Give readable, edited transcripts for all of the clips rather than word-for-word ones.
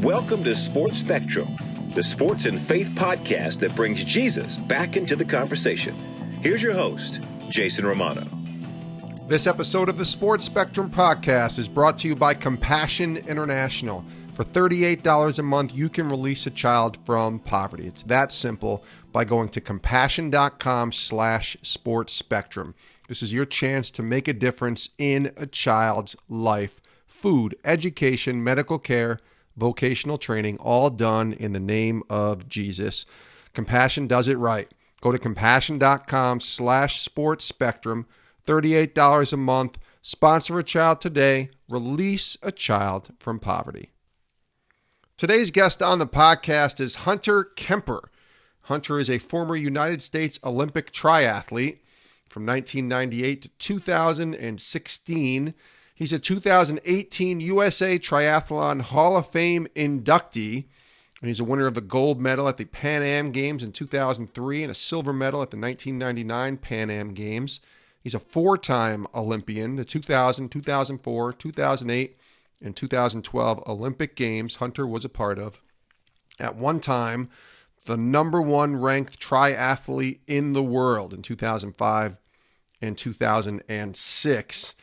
Welcome to Sports Spectrum, the sports and faith podcast that brings Jesus back into the conversation. Here's your host, Jason Romano. This episode of the Sports Spectrum podcast is brought to you by Compassion International. For $38 a month, you can release a child from poverty. It's that simple by going to compassion.com/sportsspectrum. This is your chance to make a difference in a child's life. Food, education, medical care, vocational training, all done in the name of Jesus. Compassion does it right. Go to compassion.com/sportsspectrum. $38 a month. Sponsor a child today. Release a child from poverty. Today's guest on the podcast is Hunter Kemper. Hunter is a former United States Olympic triathlete from 1998 to 2016. He's a 2018 USA Triathlon Hall of Fame inductee, and he's a winner of the gold medal at the Pan Am Games in 2003 and a silver medal at the 1999 Pan Am Games. He's a four-time Olympian, the 2000, 2004, 2008, and 2012 Olympic Games Hunter was a part of. At one time, the number one ranked triathlete in the world in 2005 and 2006.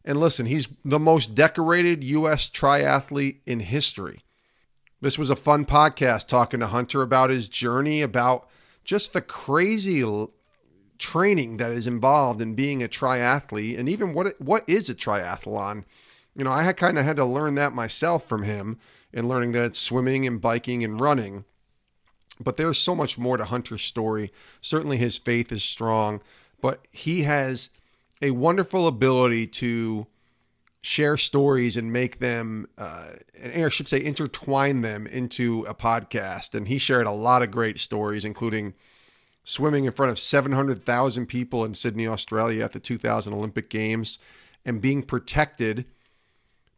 And listen, he's the most decorated U.S. triathlete in history. This was a fun podcast talking to Hunter about his journey, about just the crazy training that is involved in being a triathlete, and even what is a triathlon. You know, I had to learn that myself from him, and learning that it's swimming and biking and running. But there's so much more to Hunter's story. Certainly his faith is strong, but he has a wonderful ability to share stories and make them, intertwine them into a podcast. And he shared a lot of great stories, including swimming in front of 700,000 people in Sydney, Australia at the 2000 Olympic Games, and being protected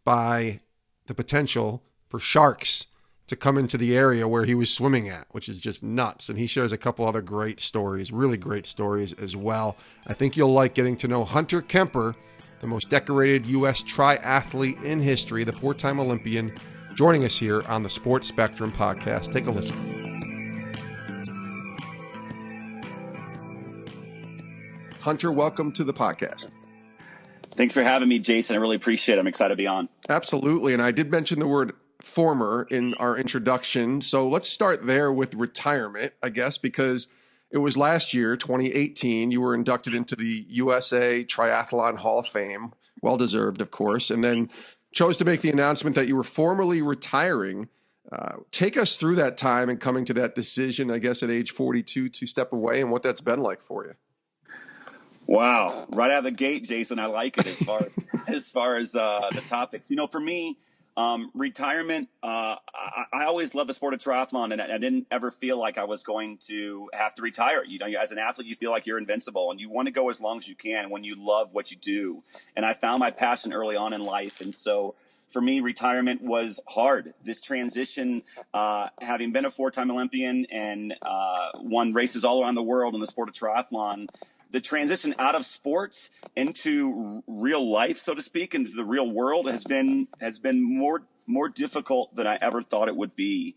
by the potential for sharks to come into the area where he was swimming at, which is just nuts. And he shares a couple other great stories, really great stories as well. I think you'll like getting to know Hunter Kemper, the most decorated U.S. triathlete in history, the four-time Olympian, joining us here on the Sports Spectrum podcast. Take a listen. Hunter, welcome to the podcast. Thanks for having me, Jason. I really appreciate it. I'm excited to be on. Absolutely. And I did mention the word former in our introduction. So let's start there with retirement, I guess, because it was last year, 2018, you were inducted into the USA Triathlon Hall of Fame. Well-deserved, of course. And then chose to make the announcement that you were formally retiring. Take us through that time and coming to that decision, I guess, at age 42 to step away, and what that's been like for you. Wow. Right out of the gate, Jason, I like it as far as the topics. You know, for me, retirement, I always loved the sport of triathlon, and I didn't ever feel like I was going to have to retire. You know, as an athlete, you feel like you're invincible, and you want to go as long as you can when you love what you do. And I found my passion early on in life. And so for me, retirement was hard. This transition, having been a four-time Olympian and won races all around the world in the sport of triathlon, the transition out of sports into real life, so to speak, into the real world has been more difficult than I ever thought it would be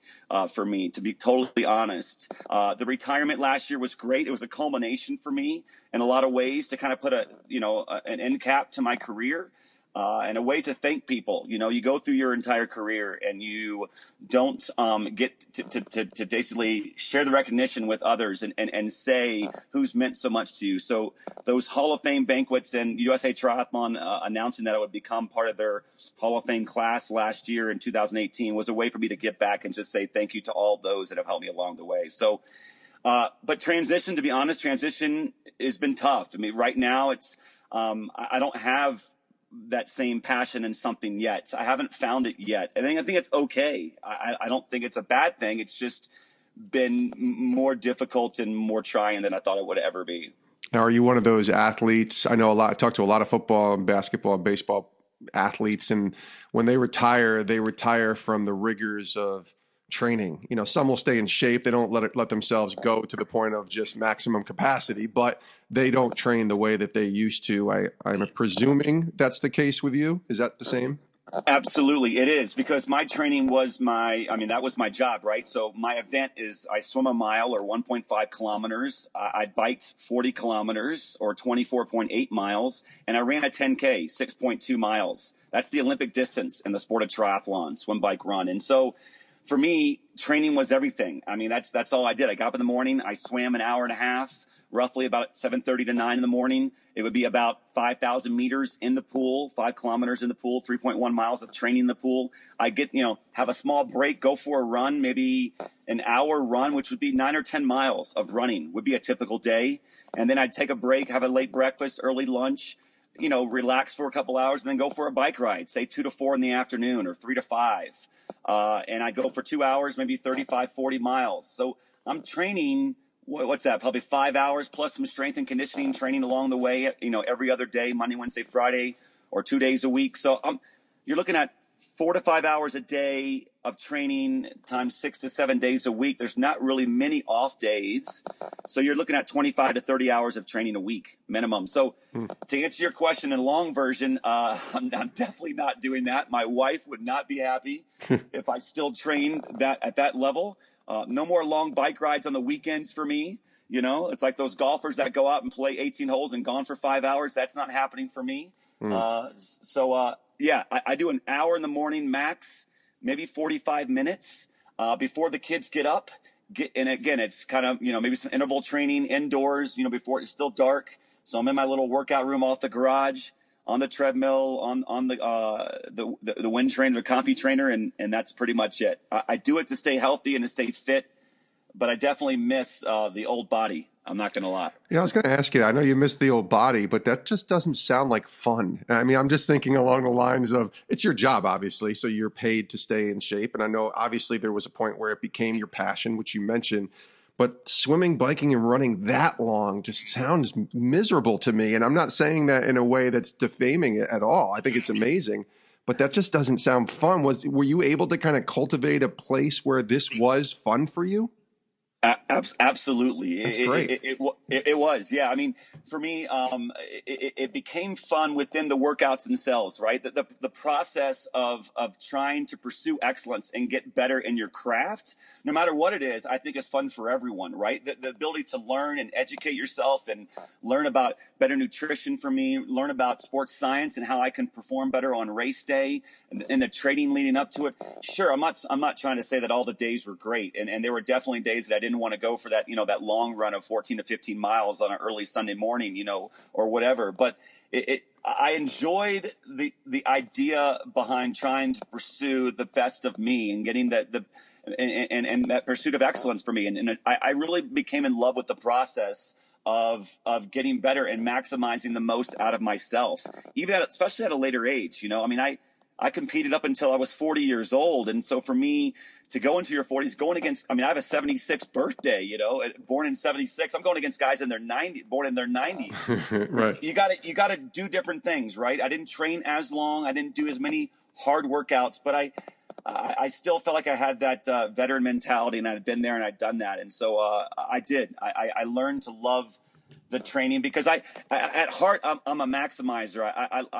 for me, to be totally honest. The retirement last year was great. It was a culmination for me in a lot of ways to kind of put an end cap to my career. And a way to thank people. You know, you go through your entire career and you don't get to basically share the recognition with others and say who's meant so much to you. So those Hall of Fame banquets and USA Triathlon announcing that it would become part of their Hall of Fame class last year in 2018 was a way for me to give back and just say thank you to all those that have helped me along the way. So, but transition, to be honest, transition has been tough. I mean, right now it's I don't have that same passion in something yet. I haven't found it yet. And I think it's okay. I don't think it's a bad thing. It's just been more difficult and more trying than I thought it would ever be. Now, are you one of those athletes? I talk to a lot of football and basketball and baseball athletes, and when they retire from the rigors of training. You know, some will stay in shape. They don't let themselves go to the point of just maximum capacity, but they don't train the way that they used to. I'm presuming that's the case with you. Is that the same? Absolutely, it is, because my training was that was my job, right? So my event is I swim a mile or 1.5 kilometers. I biked 40 kilometers or 24.8 miles, and I ran a 10K, 6.2 miles. That's the Olympic distance in the sport of triathlon, swim, bike, run. And so for me, training was everything. I mean, that's all I did. I got up in the morning, I swam an hour and a half, roughly about 7:30 to 9 in the morning. It would be about 5,000 meters in the pool, 5 kilometers in the pool, 3.1 miles of training in the pool. I get, have a small break, go for a run, maybe an hour run, which would be 9 or 10 miles of running would be a typical day. And then I'd take a break, have a late breakfast, early lunch, relax for a couple hours, and then go for a bike ride, say 2 to 4 in the afternoon or 3 to 5. And I'd go for 2 hours, maybe 35, 40 miles. So I'm training, what's that? Probably 5 hours plus some strength and conditioning training along the way, every other day, Monday, Wednesday, Friday, or 2 days a week. So you're looking at 4 to 5 hours a day of training times 6 to 7 days a week. There's not really many off days. So you're looking at 25 to 30 hours of training a week minimum. So to answer your question in long version, I'm definitely not doing that. My wife would not be happy if I still trained at that level. No more long bike rides on the weekends for me. It's like those golfers that go out and play 18 holes and gone for 5 hours. That's not happening for me. Yeah, I do an hour in the morning max, maybe 45 minutes before the kids get up. And again, it's kind of, maybe some interval training indoors, before it's still dark. So I'm in my little workout room off the garage, on the treadmill, on the wind trainer, the comfy trainer, and that's pretty much it. I do it to stay healthy and to stay fit, but I definitely miss the old body. I'm not going to lie. Yeah, I was going to ask you, I know you miss the old body, but that just doesn't sound like fun. I mean, I'm just thinking along the lines of, it's your job, obviously, so you're paid to stay in shape. And I know, obviously, there was a point where it became your passion, which you mentioned. But swimming, biking, and running that long just sounds miserable to me. And I'm not saying that in a way that's defaming it at all. I think it's amazing. But that just doesn't sound fun. Were you able to kind of cultivate a place where this was fun for you? Absolutely. That's great. It was. Yeah. I mean, for me, it became fun within the workouts themselves, right? The process of trying to pursue excellence and get better in your craft, no matter what it is, I think is fun for everyone, right? The ability to learn and educate yourself and learn about better nutrition for me, learn about sports science and how I can perform better on race day and the training leading up to it. Sure. I'm not trying to say that all the days were great. And there were definitely days that I didn't want to go for that, that long run of 14 to 15 miles on an early Sunday morning, or whatever. But I enjoyed the idea behind trying to pursue the best of me and getting and that pursuit of excellence for me. And I really became in love with the process of getting better and maximizing the most out of myself, especially at a later age. I competed up until I was 40 years old. And so for me to go into your 40s, going against, I have a 76th birthday, born in 76. I'm going against guys in their 90s, born in their 90s. Right. You got to do different things, right? I didn't train as long. I didn't do as many hard workouts, but I still felt like I had that veteran mentality, and I'd been there and I'd done that. And so I did. I learned to love the training because I at heart, I'm a maximizer.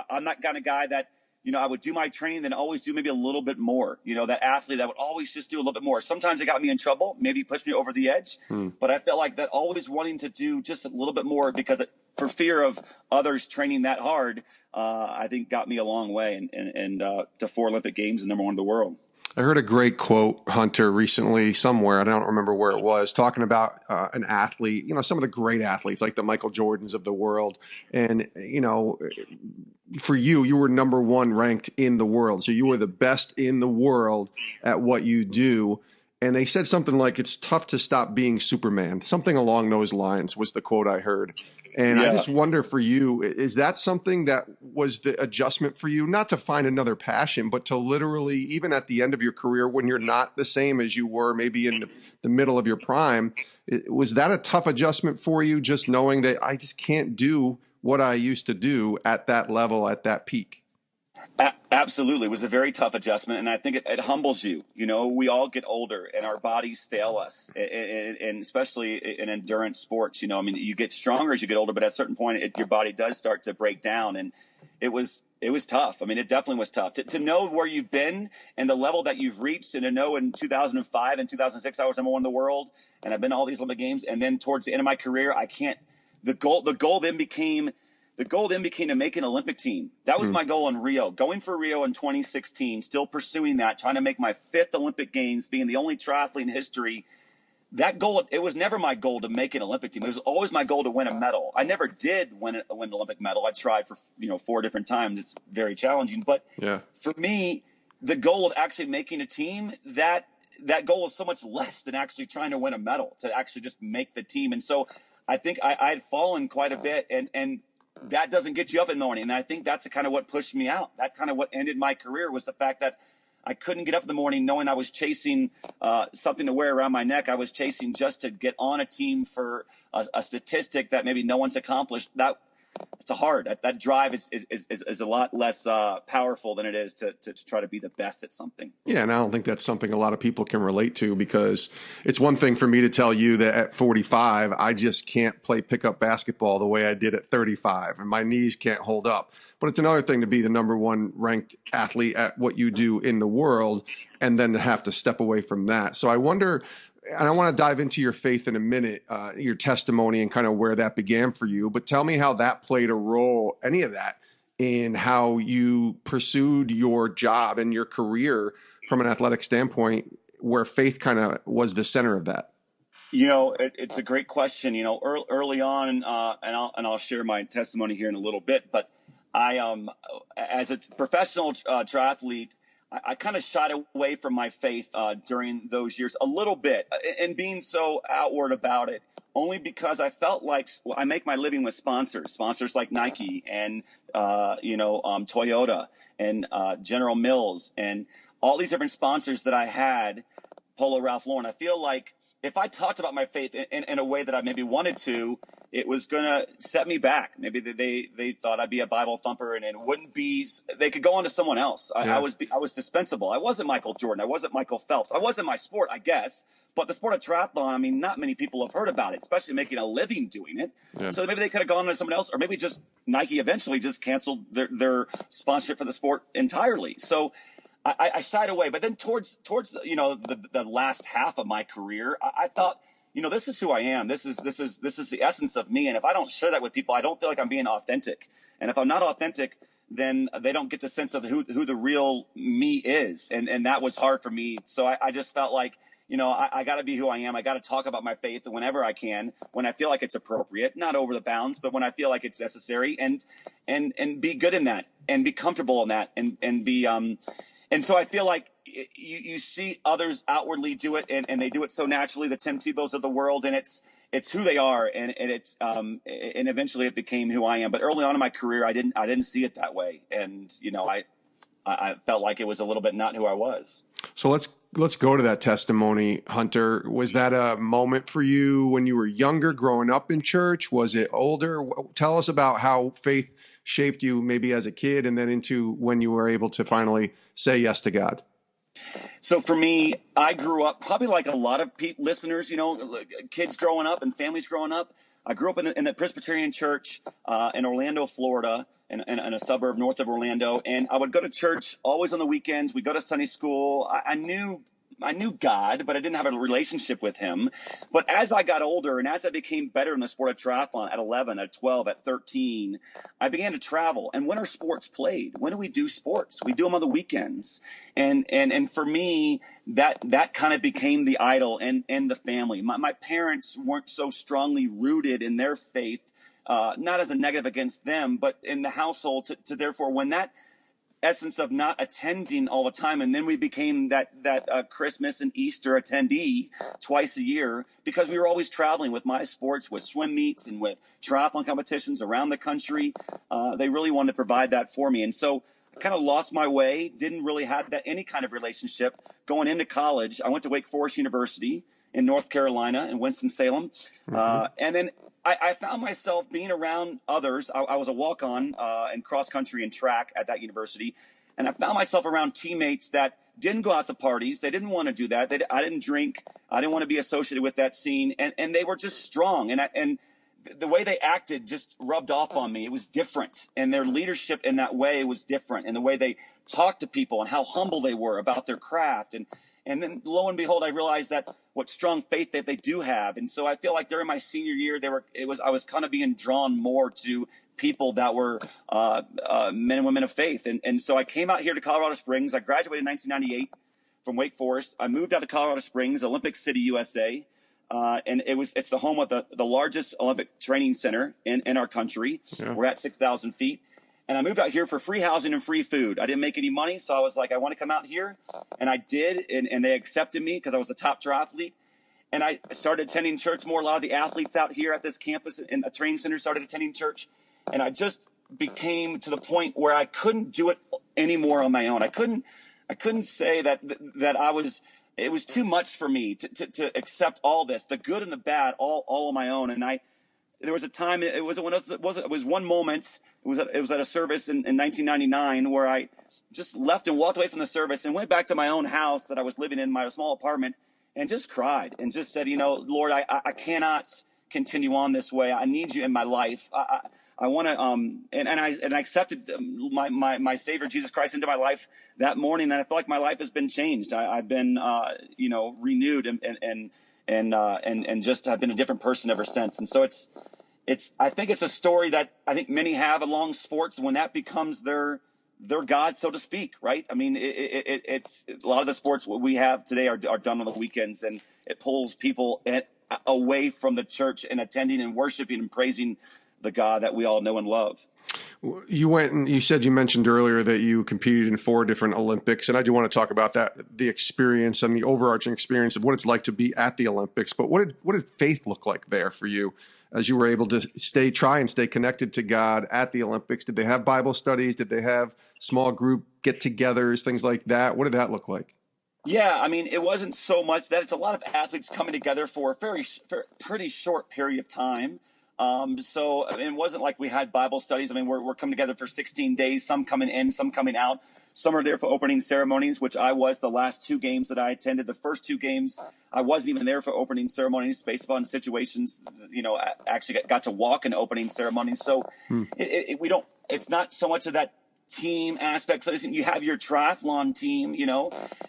I'm that kind of guy that, I would do my training, then always do maybe a little bit more. That athlete that would always just do a little bit more. Sometimes it got me in trouble, maybe pushed me over the edge. But I felt like that always wanting to do just a little bit more because for fear of others training that hard, I think got me a long way and to 4 Olympic Games and #1 in the world. I heard a great quote, Hunter, recently somewhere. I don't remember where it was, talking about an athlete, some of the great athletes like the Michael Jordans of the world. And, for you were #1 ranked in the world. So you were the best in the world at what you do. And they said something like, it's tough to stop being Superman. Something along those lines was the quote I heard. And yeah. I just wonder for you, is that something that was the adjustment for you, not to find another passion, but to literally, even at the end of your career, when you're not the same as you were maybe in the middle of your prime, was that a tough adjustment for you, just knowing that I just can't do what I used to do at that level, at that peak? Absolutely. It was a very tough adjustment. And I think it humbles you. We all get older and our bodies fail us. And especially in endurance sports, you get stronger as you get older, but at a certain point, your body does start to break down. And it was it was tough. I mean, it definitely was tough to know where you've been and the level that you've reached, and to know in 2005 and 2006 I was number one in the world, and I've been to all these Olympic Games, and then towards the end of my career, I can't. The goal then became to make an Olympic team. That was my goal in Rio. Going for Rio in 2016, still pursuing that, trying to make my 5th Olympic Games, being the only triathlete in history. That goal, it was never my goal to make an Olympic team. It was always my goal to win a medal. I never did win an Olympic medal. I tried for 4 different times. It's very challenging. But for me, the goal of actually making a team, that goal is so much less than actually trying to win a medal, to actually just make the team. And so I think I had fallen quite a bit, and that doesn't get you up in the morning. And I think that's kind of what pushed me out. That kind of what ended my career, was the fact that I couldn't get up in the morning knowing I was chasing something to wear around my neck. I was chasing just to get on a team for a statistic that maybe no one's accomplished. It's hard. That drive is a lot less powerful than it is to try to be the best at something. Yeah, and I don't think that's something a lot of people can relate to, because it's one thing for me to tell you that at 45, I just can't play pickup basketball the way I did at 35, and my knees can't hold up. But it's another thing to be the number 1 ranked athlete at what you do in the world, and then to have to step away from that. So I wonder, and I want to dive into your faith in a minute, your testimony and kind of where that began for you. But tell me how that played a role, any of that, in how you pursued your job and your career from an athletic standpoint, where faith kind of was the center of that. It's a great question. Early on, and I'll share my testimony here in a little bit. But I, as a professional triathlete, I kind of shied away from my faith during those years a little bit, and being so outward about it, only because I felt like I make my living with sponsors like Nike and Toyota and General Mills and all these different sponsors that I had, Polo Ralph Lauren. I feel like if I talked about my faith in a way that I maybe wanted to, it was going to set me back. Maybe they thought I'd be a Bible thumper, and it wouldn't be, they could go on to someone else. I was dispensable. I wasn't Michael Jordan. I wasn't Michael Phelps. I wasn't my sport, I guess. But the sport of triathlon, I mean, not many people have heard about it, especially making a living doing it. Yeah. So maybe they could have gone to someone else, or maybe just Nike eventually just canceled their sponsorship for the sport entirely. So I shied away. But then towards the last half of my career, I thought, this is who I am. This is the essence of me. And if I don't share that with people, I don't feel like I'm being authentic. And if I'm not authentic, then they don't get the sense of who the real me is. And that was hard for me. So I just felt like, I got to be who I am. I got to talk about my faith whenever I can, when I feel like it's appropriate, not over the bounds, but when I feel like it's necessary, and be good in that, and be comfortable in that, and be, and so I feel like you see others outwardly do it, and they do it so naturally, the Tim Tebow's of the world, and it's who they are, and it's and eventually it became who I am. But early on in my career, I didn't see it that way, and I felt like it was a little bit not who I was. So let's go to that testimony, Hunter. Was that a moment for you when you were younger, growing up in church? Was it older? Tell us about how faith shaped you, maybe as a kid, and then into when you were able to finally say yes to God. So for me, I grew up probably like a lot of listeners, kids growing up and families growing up. I grew up in the Presbyterian church in Orlando, Florida, in a suburb north of Orlando. And I would go to church always on the weekends. We'd go to Sunday school. I knew God, but I didn't have a relationship with him. But as I got older and as I became better in the sport of triathlon at 11, at 12, at 13, I began to travel. And when are sports played? When do we do sports? We do them on the weekends. And for me, that kind of became the idol and the family. My parents weren't so strongly rooted in their faith, not as a negative against them, but in the household to therefore when that essence of not attending all the time, and then we became that Christmas and Easter attendee twice a year, because we were always traveling with my sports, with swim meets and with triathlon competitions around the country. They really wanted to provide that for me, and so I kind of lost my way. Didn't really have any kind of relationship going into college. I went to Wake Forest University in North Carolina in Winston-Salem, and then I found myself being around others. I was a walk-on in cross-country and track at that university, and I found myself around teammates that didn't go out to parties. They didn't want to do that. I didn't drink. I didn't want to be associated with that scene, and they were just strong. And the way they acted just rubbed off on me. It was different. And their leadership in that way was different. And the way they talked to people and how humble they were about their craft. And then lo and behold, I realized that what strong faith that they do have. And so I feel like during my senior year, I was kind of being drawn more to people that were men and women of faith. And so I came out here to Colorado Springs. I graduated in 1998 from Wake Forest. I moved out to Colorado Springs, Olympic City, USA. And it's the home of the largest Olympic training center in our country. Yeah. We're at 6,000 feet. And I moved out here for free housing and free food. I didn't make any money, so I was like, I want to come out here. And I did, and they accepted me because I was a top triathlete. And I started attending church more. A lot of the athletes out here at this campus in a training center started attending church. And I just became to the point where I couldn't do it anymore on my own. I couldn't say that I was – it was too much for me to accept all this, the good and the bad, all on my own. And there was a time, it was one moment, it was at a service in 1999 where I just left and walked away from the service and went back to my own house that I was living in, my small apartment, and just cried and just said, Lord, I cannot continue on this way. I need you in my life. I want to, and I accepted my Savior Jesus Christ into my life that morning, and I feel like my life has been changed. I've been, renewed and just have been a different person ever since. And so I think it's a story that I think many have along sports when that becomes their God, so to speak, right? I mean, it's a lot of the sports we have today are done on the weekends, and it pulls people away from the church and attending and worshiping and praising the God that we all know and love. You went and you mentioned earlier that you competed in 4 different Olympics, and I do want to talk about that, the experience and the overarching experience of what it's like to be at the Olympics. But what did faith look like there for you as you were able to try and stay connected to God at the Olympics? Did they have Bible studies? Did they have small group get-togethers, things like that? What did that look like? Yeah, I mean, it wasn't so much that. It's a lot of athletes coming together for a pretty short period of time. So I mean, it wasn't like we had Bible studies. I mean, we're coming together for 16 days, some coming in, some coming out. Some are there for opening ceremonies, which I was the last 2 games that I attended. The first 2 games, I wasn't even there for opening ceremonies based upon situations, I actually got to walk in opening ceremonies. So it's not so much of that team aspect. So you have your triathlon team,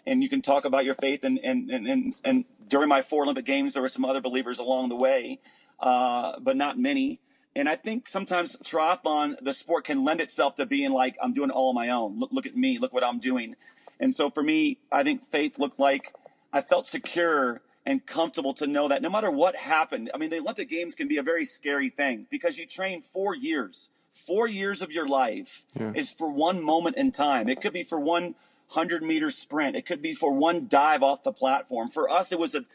and you can talk about your faith. And during my 4 Olympic Games, there were some other believers along the way. But not many. And I think sometimes triathlon, the sport can lend itself to being like, I'm doing it all on my own. Look at me. Look what I'm doing. And so for me, I think faith looked like I felt secure and comfortable to know that no matter what happened, I mean, the Olympic Games can be a very scary thing because you train 4 years. 4 years of your life is for one moment in time. It could be for one 100-meter sprint. It could be for one dive off the platform. For us, it was an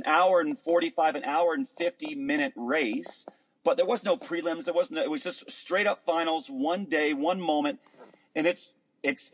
hour and 45, an hour and 50-minute race, but there was no prelims. It was just straight up finals, one day, one moment. And it's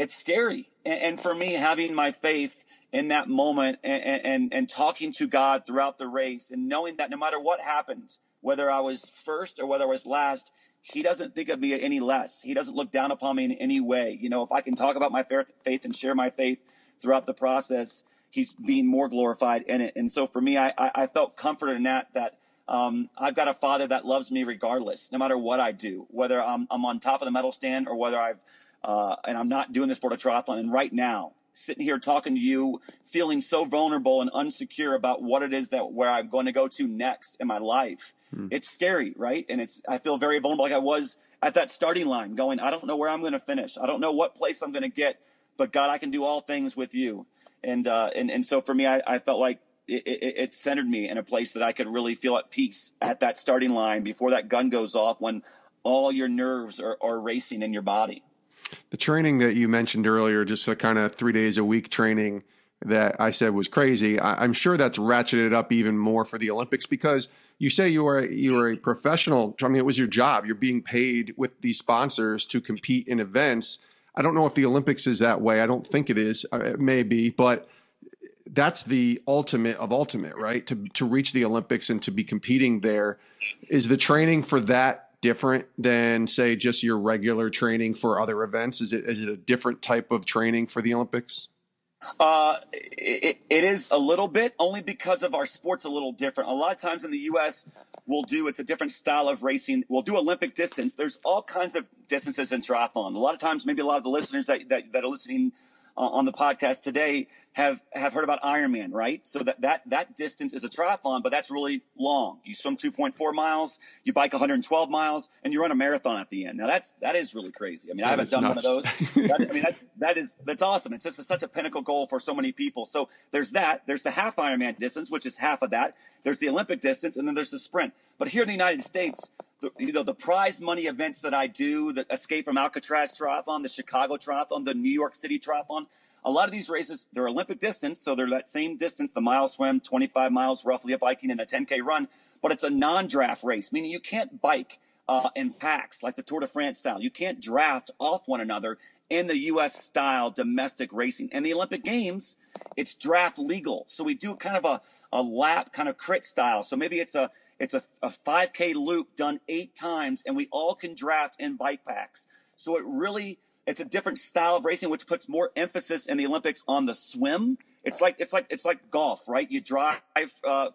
scary. And for me, having my faith in that moment and talking to God throughout the race and knowing that no matter what happens, whether I was first or whether I was last, he doesn't think of me any less. He doesn't look down upon me in any way. If I can talk about my faith and share my faith throughout the process, he's being more glorified in it. And so for me, I felt comforted in that I've got a Father that loves me regardless, no matter what I do, whether I'm on top of the medal stand or whether and I'm not doing the sport of triathlon. And right now, sitting here talking to you, feeling so vulnerable and unsecure about what it is where I'm going to go to next in my life. It's scary, right? And I feel very vulnerable, like I was at that starting line going, I don't know where I'm going to finish. I don't know what place I'm going to get, but God, I can do all things with you. And so for me, I felt like it centered me in a place that I could really feel at peace at that starting line before that gun goes off, when all your nerves are racing in your body. The training that you mentioned earlier, just a kind of 3 days a week training that I said was crazy. I'm sure that's ratcheted up even more for the Olympics, because you say you were a professional. I mean, it was your job. You're being paid with these sponsors to compete in events. I don't know if the Olympics is that way. I don't think it is. It may be, but that's the ultimate of ultimate, right? To reach the Olympics and to be competing there. Is the training for that different than, say, just your regular training for other events? Is it a different type of training for the Olympics? It is a little bit, only because of our sport's a little different. A lot of times in the U.S., it's a different style of racing. We'll do Olympic distance. There's all kinds of distances in triathlon. A lot of times, maybe a lot of the listeners that are listening on the podcast today have heard about Ironman, right? So that distance is a triathlon, but that's really long. You swim 2.4 miles, you bike 112 miles, and you run a marathon at the end. Now that is really crazy. I mean, I haven't done nuts. one of those. That's awesome. It's just such a pinnacle goal for so many people. So there's that. There's the half Ironman distance, which is half of that. There's the Olympic distance, and then there's the sprint. But here in the United States, the prize money events that I do, the Escape from Alcatraz Triathlon, the Chicago Triathlon, the New York City Triathlon, a lot of these races, they're Olympic distance, so they're that same distance, the mile swim, 25 miles roughly of biking, and a 10K run, but it's a non-draft race, meaning you can't bike in packs like the Tour de France style. You can't draft off one another in the U.S. style domestic racing. And the Olympic Games, it's draft legal. So we do kind of a lap kind of crit style. So maybe it's a 5K loop done 8 times, and we all can draft in bike packs. So it's a different style of racing, which puts more emphasis in the Olympics on the swim. It's like golf, right? You drive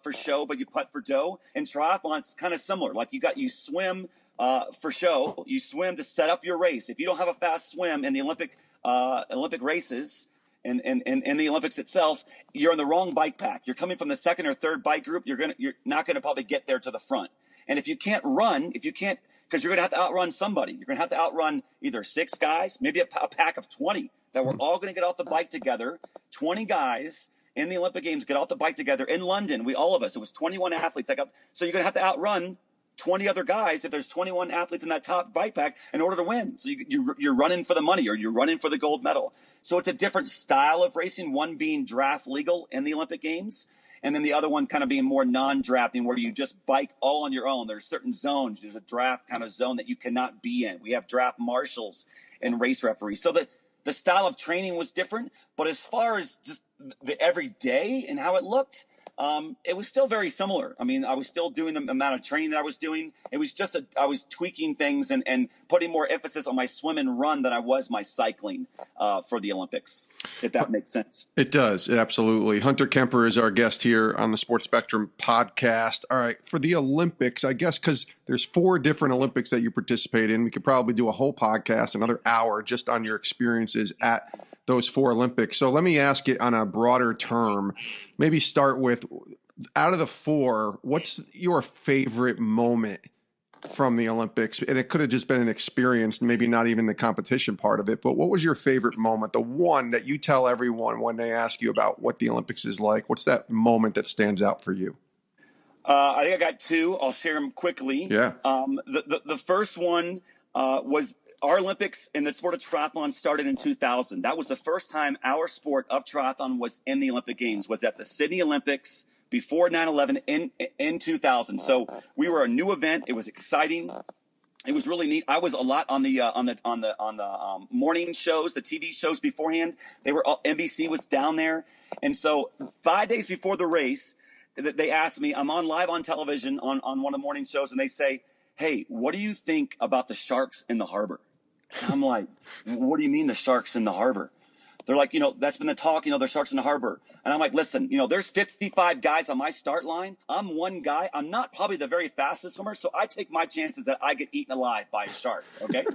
for show, but you putt for dough. In triathlon, it's kind of similar. Like you swim for show. You swim to set up your race. If you don't have a fast swim in the Olympic races and the Olympics itself, you're in the wrong bike pack. You're coming from the second or third bike group. You're not gonna probably get there to the front. And if you can't run, because you're going to have to outrun somebody. You're going to have to outrun either 6 guys, maybe a pack of 20 that we're all going to get off the bike together. 20 guys in the Olympic Games get off the bike together in London. It was 21 athletes. So you're going to have to outrun 20 other guys if there's 21 athletes in that top bike pack in order to win. So you're running for the money, or you're running for the gold medal. So it's a different style of racing, one being draft legal in the Olympic Games, and then the other one kind of being more non-drafting, where you just bike all on your own. There's certain zones. There's a draft kind of zone that you cannot be in. We have draft marshals and race referees. So the style of training was different. But as far as just the everyday and how it looked, it was still very similar. I mean, I was still doing the amount of training that I was doing. It was just I was tweaking things and putting more emphasis on my swim and run than I was my cycling for the Olympics, if that makes sense. It does. Absolutely. Hunter Kemper is our guest here on the Sports Spectrum podcast. All right. For the Olympics, I guess, because there's 4 different Olympics that you participate in, we could probably do a whole podcast, another hour, just on your experiences at those 4 Olympics. So let me ask it on a broader term. Maybe start with, out of the 4, what's your favorite moment from the Olympics? And it could have just been an experience, maybe not even the competition part of it, but what was your favorite moment? The one that you tell everyone when they ask you about what the Olympics is like. What's that moment that stands out for you? I think I got 2. I'll share them quickly. Yeah. The first one was our Olympics in the sport of triathlon started in 2000. That was the first time our sport of triathlon was in the Olympic Games, was at the Sydney Olympics before 9/11 in 2000. So we were a new event. It was exciting. It was really neat. I was a lot on the morning shows, the TV shows beforehand. NBC was down there. And so 5 days before the race, they asked me, I'm live on television on one of the morning shows, and they say, hey, what do you think about the sharks in the harbor? And I'm like, what do you mean the sharks in the harbor? They're like, that's been the talk, there's sharks in the harbor. And I'm like, listen, there's 55 guys on my start line. I'm one guy. I'm not probably the very fastest swimmer, so I take my chances that I get eaten alive by a shark, okay?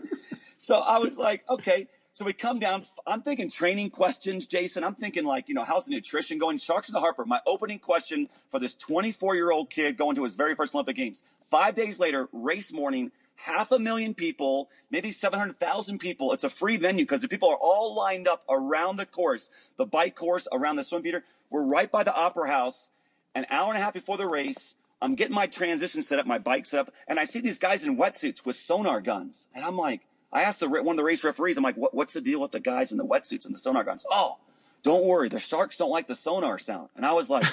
So I was like, okay. So we come down. I'm thinking training questions, Jason. I'm thinking how's the nutrition going? Sharks in the harbor. My opening question for this 24-year-old kid going to his very first Olympic Games. 5 days later, race morning, 500,000 people, maybe 700,000 people. It's a free venue because the people are all lined up around the course, the bike course, around the swim feeder. We're right by the Opera House. An hour and a half before the race, I'm getting my transition set up, my bike set up, and I see these guys in wetsuits with sonar guns. And I'm like, I asked one of the race referees, I'm like, what's the deal with the guys in the wetsuits and the sonar guns? Oh, don't worry, the sharks don't like the sonar sound. And I was like,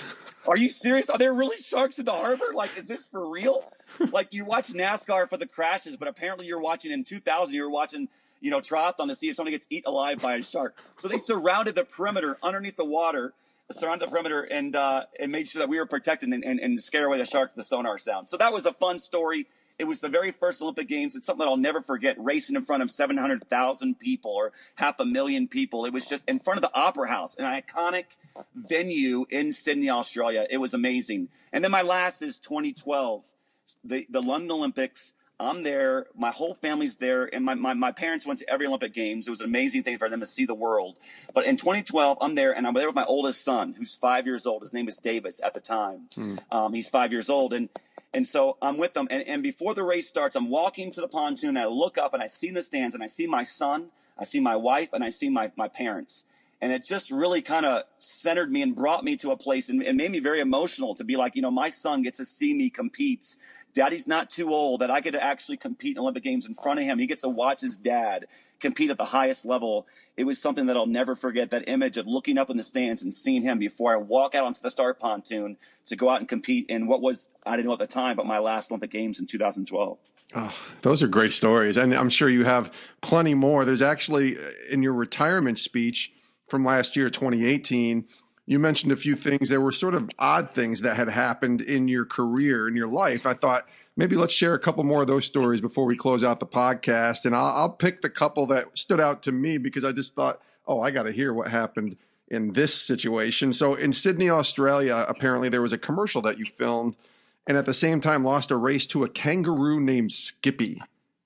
are you serious? Are there really sharks in the harbor? Like, is this for real? Like, you watch NASCAR for the crashes, but apparently you're watching in 2000, you were watching, triathlon to see if somebody gets eaten alive by a shark. So they surrounded the perimeter underneath the water, and made sure that we were protected and scare away the shark with the sonar sound. So that was a fun story. It was the very first Olympic Games. It's something that I'll never forget, racing in front of 700,000 people or 500,000 people. It was just in front of the Opera House, an iconic venue in Sydney, Australia. It was amazing. And then my last is 2012, the London Olympics. I'm there. My whole family's there. And my parents went to every Olympic Games. It was an amazing thing for them to see the world. But in 2012, I'm there, and I'm there with my oldest son, who's 5 years old. His name is Davis at the time. He's 5 years old. And so I'm with them. And before the race starts, I'm walking to the pontoon, and I look up, and I see in the stands, and I see my son, I see my wife, and I see my parents. And it just really kind of centered me and brought me to a place and made me very emotional to be like, my son gets to see me compete. Daddy's not too old that I get to actually compete in Olympic Games in front of him. He gets to watch his dad compete at the highest level. It was something that I'll never forget, that image of looking up in the stands and seeing him before I walk out onto the start pontoon to go out and compete in what was, I didn't know at the time, but my last Olympic Games in 2012. Oh, those are great stories. And I'm sure you have plenty more. There's actually, in your retirement speech from last year, 2018, you mentioned a few things. There were sort of odd things that had happened in your career, in your life. I thought maybe let's share a couple more of those stories before we close out the podcast. And I'll pick the couple that stood out to me because I just thought, oh, I got to hear what happened in this situation. So in Sydney, Australia, apparently there was a commercial that you filmed and at the same time lost a race to a kangaroo named Skippy.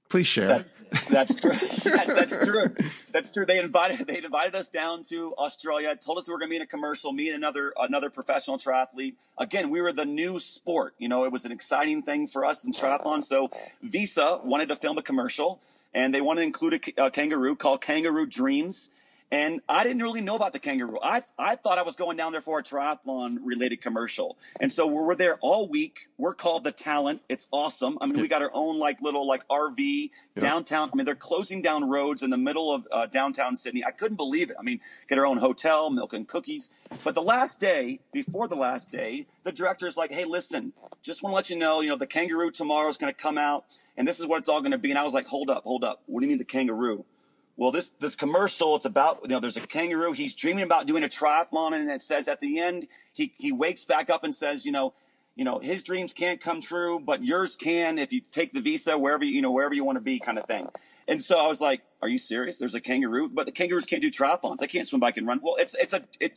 Please share. That's true. That's true. That's true. They invited us down to Australia, told us we were going to be in a commercial, me and another professional triathlete. Again, we were the new sport. It was an exciting thing for us in triathlon. So Visa wanted to film a commercial, and they wanted to include a kangaroo called Kangaroo Dreams. And I didn't really know about the kangaroo. I thought I was going down there for a triathlon-related commercial. And so we're there all week. We're called The Talent. It's awesome. I mean, we got our own little RV downtown. I mean, they're closing down roads in the middle of downtown Sydney. I couldn't believe it. I mean, get our own hotel, milk and cookies. But before the last day, the director's like, hey, listen, just want to let you know, the kangaroo tomorrow is going to come out, and this is what it's all going to be. And I was like, hold up. What do you mean the kangaroo? Well, this commercial, it's about, there's a kangaroo. He's dreaming about doing a triathlon, and it says at the end, he wakes back up and says, his dreams can't come true, but yours can if you take the visa wherever you want to be, kind of thing. And so I was like, are you serious? There's a kangaroo, but the kangaroos can't do triathlons. They can't swim, bike, and run. Well,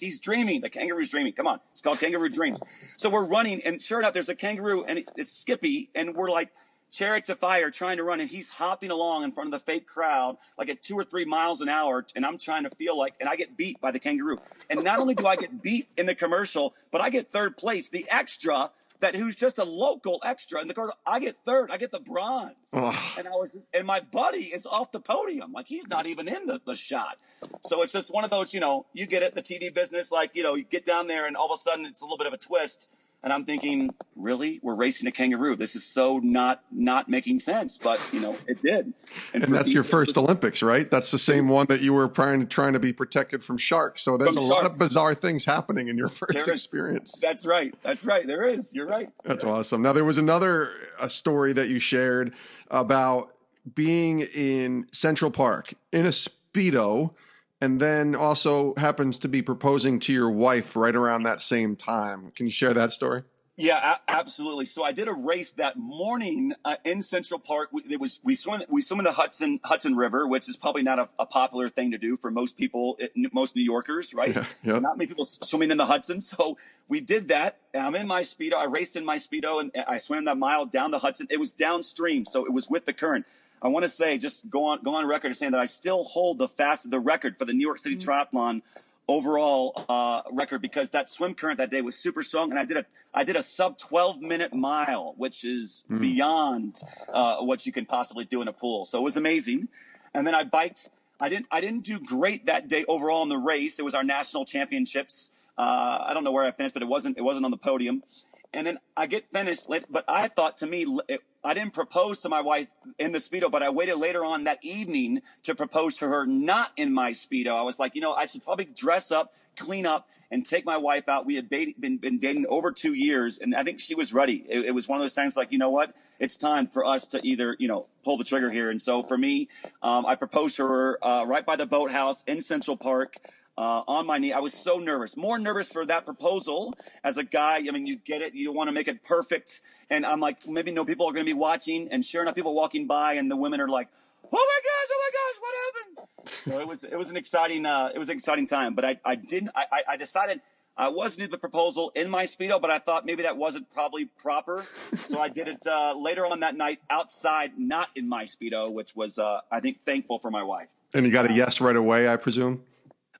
he's dreaming. The kangaroo's dreaming. Come on. It's called Kangaroo Dreams. So we're running, and sure enough, there's a kangaroo, and it's Skippy, and we're like, chariots of fire trying to run, and he's hopping along in front of the fake crowd like at 2 or 3 miles an hour, and I'm trying to and I get beat by the kangaroo. And not only do I get beat in the commercial, but I get third place. The extra who's just a local extra in the commercial, I get third. I get the bronze. And my buddy is off the podium, like he's not even in the shot. So it's just one of those, you get it, the TV business, you get down there and all of a sudden it's a little bit of a twist. And I'm thinking, really? We're racing a kangaroo. This is so not making sense. But, it did. And that's your first Olympics, right? That's the same one that you were trying to be protected from sharks. So there's a lot of bizarre things happening in your first experience. That's right. There is. You're right. That's awesome. Now, there was another story that you shared about being in Central Park in a Speedo, and then also happens to be proposing to your wife right around that same time. Can you share that story? Yeah, absolutely. So I did a race that morning in Central Park. We swim in the Hudson River, which is probably not a popular thing to do for most people, most New Yorkers, right? Yeah. Not many people swimming in the Hudson. So we did that. I'm in my Speedo. I raced in my Speedo, and I swam that mile down the Hudson. It was downstream, so it was with the current. I want to say, just go on record as saying that I still hold the record for the New York City Triathlon overall record, because that swim current that day was super strong, and I did a sub 12-minute mile, which is beyond what you can possibly do in a pool. So it was amazing. And then I biked. I didn't do great that day overall in the race. It was our national championships. I don't know where I finished, but it wasn't on the podium. And then I get finished late, but I thought, to me, I didn't propose to my wife in the Speedo, but I waited later on that evening to propose to her not in my Speedo. I was like, I should probably dress up, clean up, and take my wife out. We had been dating over 2 years, and I think she was ready. It was one of those times like, you know what? It's time for us to either, pull the trigger here. And so for me, I proposed to her right by the boathouse in Central Park. on my knee. I was so nervous, more nervous for that proposal as a guy. I mean, you get it. You want to make it perfect. And I'm like, maybe no people are going to be watching. And sure enough, people walking by and the women are like, oh my gosh, what happened? So it was an exciting time. But I decided I was new to the proposal in my Speedo, but I thought maybe that wasn't probably proper. So I did it later on that night outside, not in my Speedo, which was, I think, thankful for my wife. And you got a yes right away, I presume?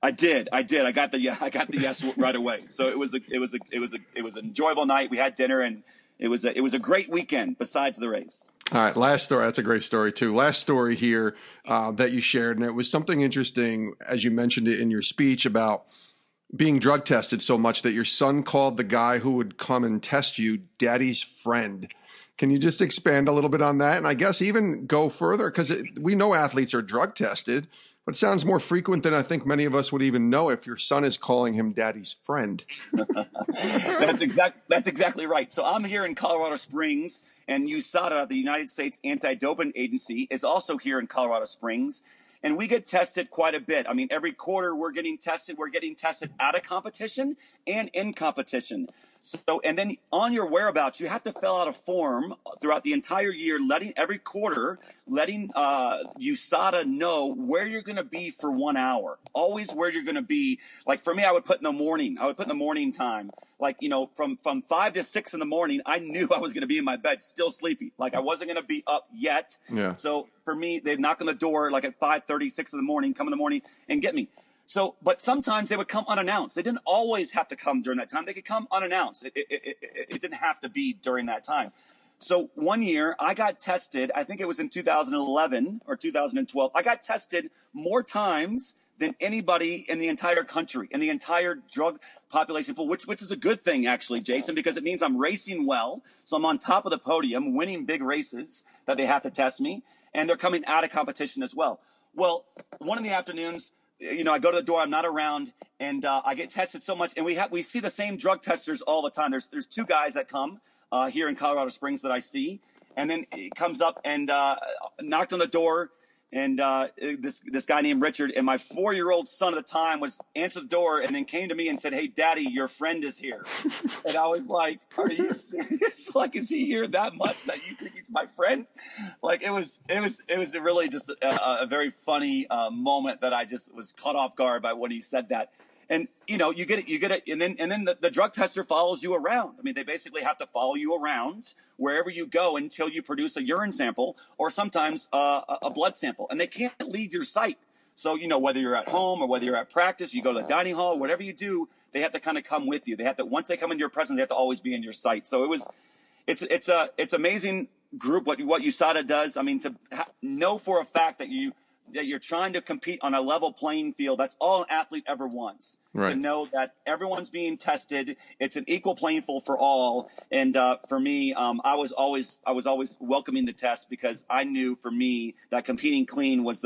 I did. I got the yes right away. So it was an enjoyable night. We had dinner, and it was a great weekend besides the race. All right, last story. That's a great story too. Last story here that you shared, and it was something interesting as you mentioned it in your speech about being drug tested so much that your son called the guy who would come and test you daddy's friend. Can you just expand a little bit on that? And I guess even go further, because we know athletes are drug tested, but it sounds more frequent than I think many of us would even know if your son is calling him daddy's friend. That's exactly right. So I'm here in Colorado Springs, and USADA, the United States Anti-Doping Agency, is also here in Colorado Springs. And we get tested quite a bit. I mean, every quarter we're getting tested. We're getting tested out of competition and in competition. So, and then on your whereabouts, you have to fill out a form throughout the entire year, every quarter, letting USADA know where you're going to be for 1 hour. Always where you're going to be. Like for me, I would put in the morning. I would put in the morning time. Like, from 5 to 6 in the morning, I knew I was going to be in my bed, still sleepy. Like I wasn't going to be up yet. Yeah. So for me, they'd knock on the door like at 5:30, 6 in the morning, come in the morning and get me. So, but sometimes they would come unannounced. They didn't always have to come during that time. They could come unannounced. It didn't have to be during that time. So one year I got tested, I think it was in 2011 or 2012. I got tested more times than anybody in the entire country, in the entire drug population pool, which is a good thing, actually, Jason, because it means I'm racing well. So I'm on top of the podium, winning big races that they have to test me, and they're coming out of competition as well. Well, one of the afternoons, I go to the door, I'm not around, and I get tested so much. And we see the same drug testers all the time. There's 2 guys that come here in Colorado Springs that I see. And then it comes up and knocked on the door. And this guy named Richard, and my 4-year-old son at the time answered the door and then came to me and said, "Hey, Daddy, your friend is here." And I was like, "Are you serious? Like, is he here that much that you think he's my friend?" Like, it was really just a very funny moment that I just was caught off guard by when he said that. And you get it, and then the drug tester follows you around. I mean, they basically have to follow you around wherever you go until you produce a urine sample or sometimes a blood sample, and they can't leave your site. So whether you're at home or whether you're at practice, you go to the dining hall, whatever you do, they have to kind of come with you. They have to, once they come into your presence, they have to always be in your sight. So it's amazing group what USADA does. I mean, to know for a fact that you're trying to compete on a level playing field. That's all an athlete ever wants. Right. To know that everyone's being tested. It's an equal playing field for all. And for me, I was always welcoming the test because I knew for me that competing clean was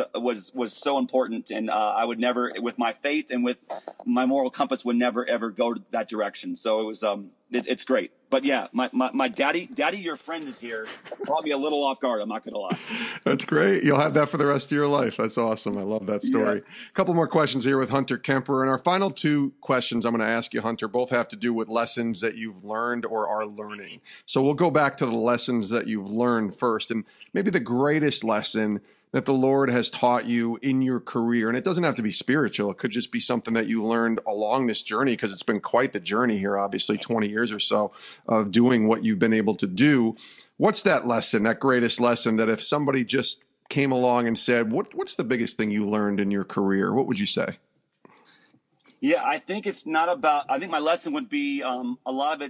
so important. And I would never, with my faith and with my moral compass, would never ever go that direction. So it was it's great. But yeah, my daddy, your friend is here. Caught me a little off guard. I'm not going to lie. That's great. You'll have that for the rest of your life. That's awesome. I love that story. Yeah. A couple more questions here with Hunter Kemper. And our final 2 questions I'm going to ask you, Hunter, both have to do with lessons that you've learned or are learning. So we'll go back to the lessons that you've learned first. And maybe the greatest lesson that the Lord has taught you in your career. And it doesn't have to be spiritual. It could just be something that you learned along this journey, because it's been quite the journey here, obviously 20 years or so of doing what you've been able to do. What's that lesson, that greatest lesson that if somebody just came along and said, what's the biggest thing you learned in your career? What would you say? Yeah, I think I think my lesson would be a lot of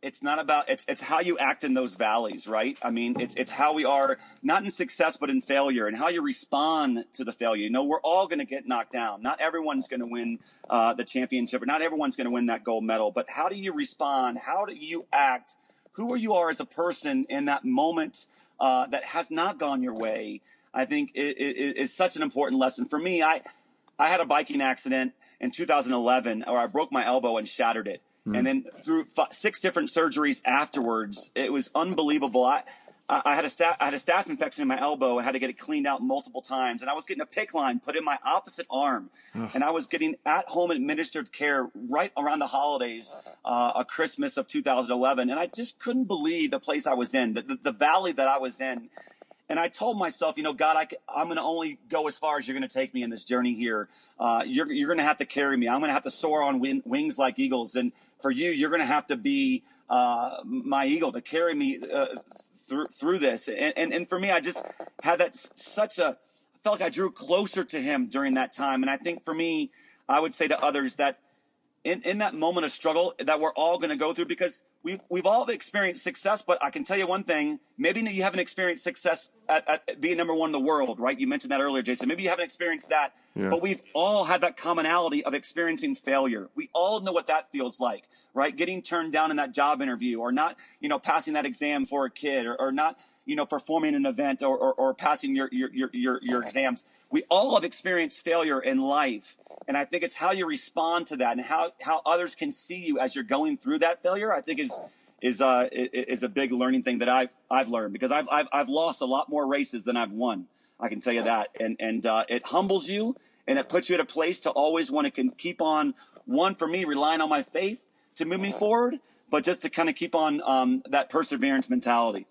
it's not about, it's how you act in those valleys, right? I mean, it's how we are, not in success, but in failure, and how you respond to the failure. We're all going to get knocked down. Not everyone's going to win the championship, or not everyone's going to win that gold medal, but how do you respond? How do you act? Who you are as a person in that moment that has not gone your way, I think is such an important lesson. For me, I had a biking accident in 2011, or I broke my elbow and shattered it. And then through 6 different surgeries afterwards, it was unbelievable. I had a staph infection in my elbow. I had to get it cleaned out multiple times, and I was getting a PICC line put in my opposite arm, and I was getting at-home administered care right around the holidays, a Christmas of 2011, and I just couldn't believe the place I was in, the valley that I was in. And I told myself, God, I'm going to only go as far as you're going to take me in this journey here. You're going to have to carry me. I'm going to have to soar on wings like eagles, and for you, you're going to have to be my eagle to carry me through this. And for me, I just had I felt like I drew closer to him during that time. And I think for me, I would say to others that in that moment of struggle that we're all going to go through, because we've all experienced success, but I can tell you one thing, maybe you haven't experienced success at being number one in the world, right? You mentioned that earlier, Jason. Maybe you haven't experienced that, but we've all had that commonality of experiencing failure. We all know what that feels like, right? Getting turned down in that job interview, or not, passing that exam for a kid, or not, performing an event, or passing your exams. We all have experienced failure in life. And I think it's how you respond to that, and how others can see you as you're going through that failure, I think is a big learning thing that I've learned, because I've lost a lot more races than I've won. I can tell you that. And it humbles you, and it puts you at a place to always want to keep on, for me, relying on my faith to move me forward, but just to kind of keep on that perseverance mentality.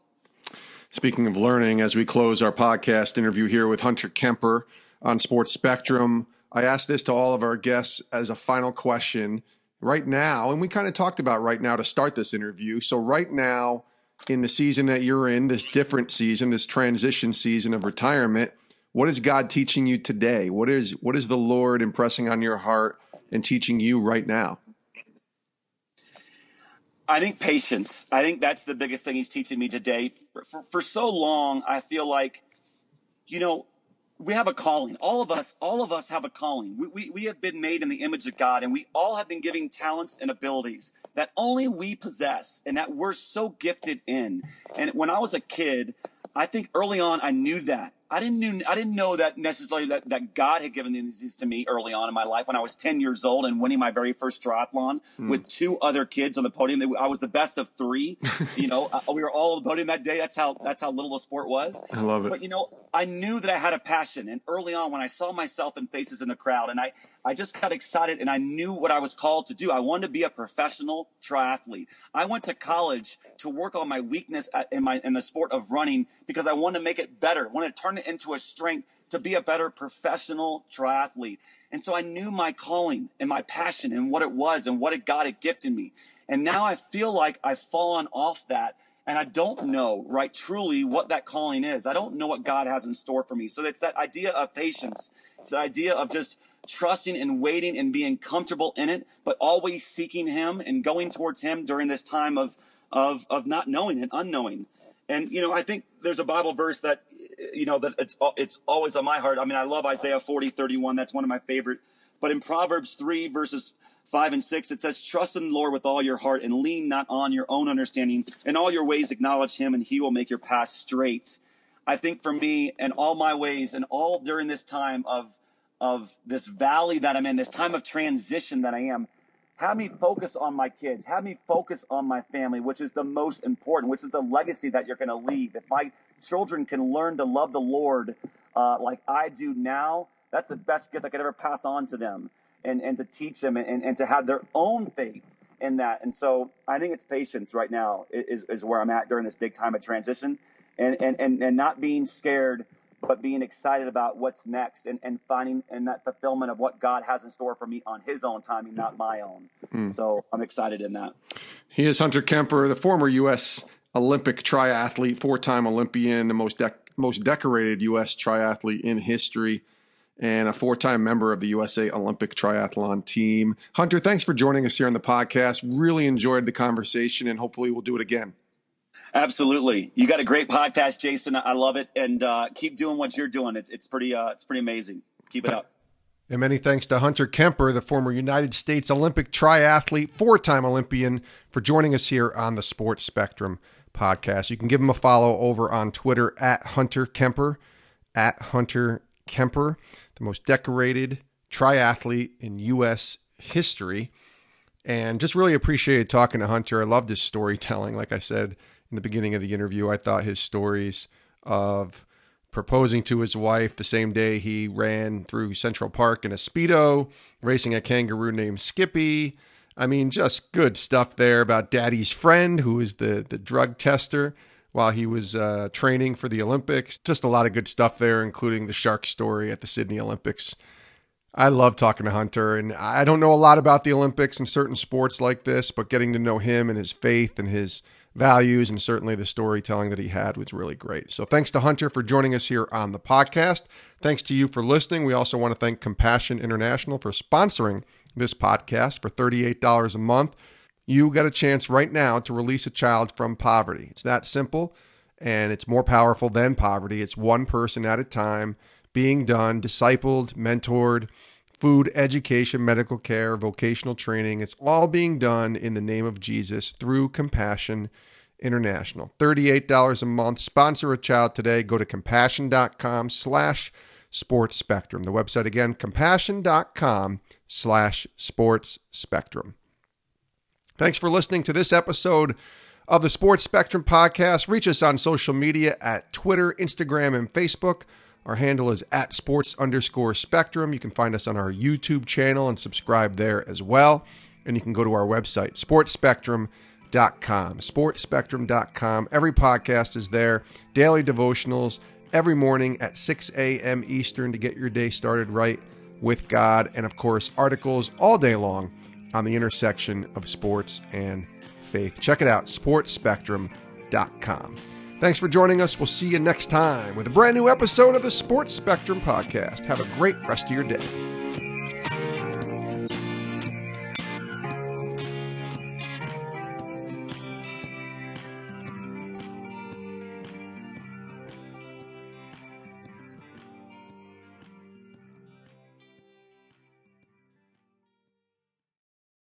Speaking of learning, as we close our podcast interview here with Hunter Kemper on Sports Spectrum, I asked this to all of our guests as a final question right now, and we kind of talked about right now to start this interview. So right now, in the season that you're in, this different season, this transition season of retirement, what is God teaching you today? What is the Lord impressing on your heart and teaching you right now? I think patience. I think that's the biggest thing he's teaching me today. For so long, I feel like, we have a calling. All of us have a calling. We have been made in the image of God, and we all have been given talents and abilities that only we possess, and that we're so gifted in. And when I was a kid, I think early on I knew that. I didn't know that necessarily that God had given these to me early on in my life, when I was 10 years old and winning my very first triathlon with two other kids on the podium. I was the best of three. We were all on the podium that day. That's how little the sport was. I love it. But I knew that I had a passion, and early on when I saw myself and faces in the crowd, and I just got excited, and I knew what I was called to do. I wanted to be a professional triathlete. I went to college to work on my weakness in the sport of running, because I wanted to make it better. I wanted to turn it into a strength to be a better professional triathlete. And so I knew my calling and my passion and what it was and what God had gifted me. And now I feel like I've fallen off that, and I don't know, right, truly what that calling is. I don't know what God has in store for me. So it's that idea of patience. It's the idea of just trusting and waiting and being comfortable in it, but always seeking him and going towards him during this time of not knowing and unknowing. And, I think there's a Bible verse that, that it's always on my heart. I mean, I love Isaiah 40:31. That's one of my favorite. But in Proverbs 3, verses 5 and 6, it says, trust in the Lord with all your heart and lean not on your own understanding. In all your ways acknowledge him, and he will make your path straight. I think for me, and all my ways, and all during this time of this valley that I'm in, this time of transition that I am, have me focus on my kids, have me focus on my family, which is the most important, which is the legacy that you're going to leave. If my children can learn to love the Lord like I do now, that's the best gift I could ever pass on to them, and to teach them and to have their own faith in that. And so I think it's patience right now is where I'm at during this big time of transition, and not being scared, but being excited about what's next, and finding in that fulfillment of what God has in store for me on his own timing, not my own. So I'm excited in that. He is Hunter Kemper, the former U.S. Olympic triathlete, 4-time Olympian, the most decorated U.S. triathlete in history, and a 4-time member of the USA Olympic Triathlon team. Hunter, thanks for joining us here on the podcast. Really enjoyed the conversation, and hopefully we'll do it again. Absolutely. You got a great podcast, Jason. I love it. And keep doing what you're doing. It's pretty amazing. Keep it up. And many thanks to Hunter Kemper, the former United States Olympic triathlete, 4-time Olympian, for joining us here on the Sports Spectrum podcast. You can give him a follow over on Twitter at Hunter Kemper, the most decorated triathlete in U.S. history. And just really appreciated talking to Hunter. I loved his storytelling. Like I said, in the beginning of the interview. I thought his stories of proposing to his wife the same day he ran through Central Park in a Speedo, racing a kangaroo named Skippy. I mean, just good stuff there about Daddy's friend, who is the drug tester while he was training for the Olympics. Just a lot of good stuff there, including the shark story at the Sydney Olympics. I love talking to Hunter, and I don't know a lot about the Olympics and certain sports like this, but getting to know him and his faith and his values and certainly the storytelling that he had was really great. So thanks to Hunter for joining us here on the podcast. Thanks to you for listening. We also want to thank Compassion International for sponsoring this podcast for $38 a month. You got a chance right now to release a child from poverty. It's that simple, and it's more powerful than poverty. It's one person at a time being done, discipled, mentored, food, education, medical care, vocational training. It's all being done in the name of Jesus through Compassion International. $38 a month. Sponsor a child today. Go to compassion.com/sportsspectrum. The website again, compassion.com/sportsspectrum. Thanks for listening to this episode of the Sports Spectrum Podcast. Reach us on social media at Twitter, Instagram, and Facebook. Our handle is at sports_spectrum. You can find us on our YouTube channel and subscribe there as well. And you can go to our website, sportsspectrum.com. Sportsspectrum.com. Every podcast is there. Daily devotionals every morning at 6 a.m. Eastern to get your day started right with God. And of course, articles all day long on the intersection of sports and faith. Check it out, sportsspectrum.com. Thanks for joining us. We'll see you next time with a brand new episode of the Sports Spectrum Podcast. Have a great rest of your day.